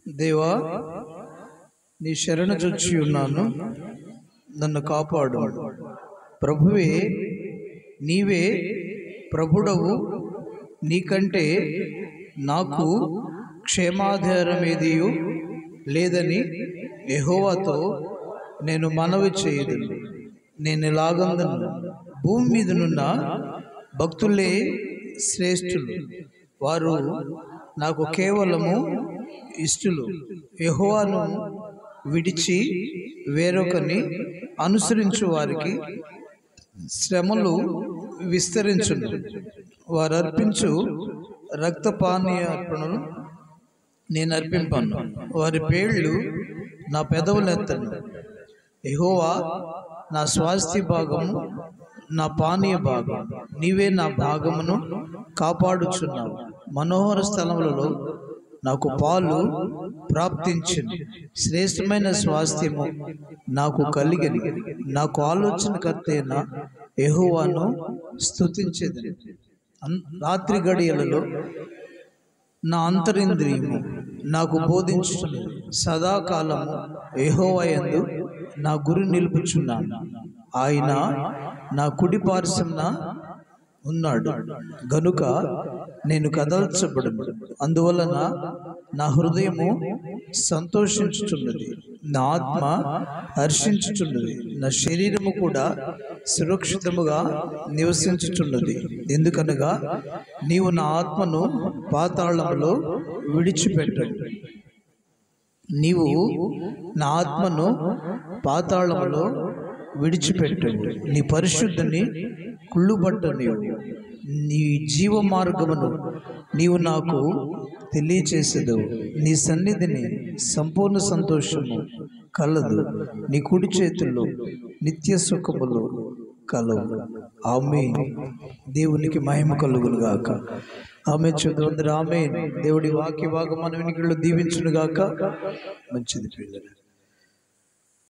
దేవా, నీ శరణు జొచ్చి ఉన్నాను, నన్ను కాపాడు. ప్రభువే, నీవే ప్రభుడవు, నీకంటే నాకు క్షేమాధారమేదియు లేదని యెహోవాతో నేను మనవి చేయదును. నేను ఇలాగందును, భూమి మీదనున్న భక్తులే శ్రేష్ఠులు, వారు నాకు కేవలము ఇష్టలు. యెహోవాను విడిచి వేరొకని అనుసరించు వారికి శ్రమలు విస్తరించును. వారు అర్పించు రక్తపానీయ అర్పణలు నేను అర్పింపను, వారి పేర్లు నా పెదవులెత్తను. యెహోవా నా స్వాస్థ్య భాగము, నా పానీయ భాగం, నీవే నా భాగమును కాపాడుచున్నావు. మనోహర స్థలములలో నాకు పాలు ప్రాప్తించింది, శ్రేష్టమైన స్వాస్థ్యము నాకు కలిగిన. నాకు ఆలోచనకర్త అయిన యెహోవాను స్తుతించేది. రాత్రి గడియలలో నా అంతరింద్రియము నాకు బోధించుచున్నది. సదాకాలము యెహోవా యందు నా గురి నిలుపుచున్నాను. ఆయన నా కుడి పార్శ్వమున ఉన్నాడు గనుక నేను కదల్చబడను. అందువలన నా హృదయము సంతోషించుచున్నది, నా ఆత్మ హర్షించుచున్నది, నా శరీరము కూడా సురక్షితముగా నివసించుచున్నది. ఎందుకనగా నీవు నా ఆత్మను పాతాళములో విడిచిపెట్టవు. నీవు నా ఆత్మను పాతాళములో విడిచిపెట్టవు. నీ పరిశుద్ధిని కుళ్ళుబట్టనివు. నీ జీవ మార్గమును నీవు నాకు తెలియచేసేదవు. నీ సన్నిధిని సంపూర్ణ సంతోషము కలదు. నీ కుడి చేతుల్లో నిత్య సుఖములు కలవు. ఆమేన్. దేవునికి మహిమ కలుగును గాక. ఆమేన్. చదువు. ఆమేన్. దేవుడి వాక్య భాగం మన వెనుకల్లో దీవించును గాక. మంచిది పిల్లలు.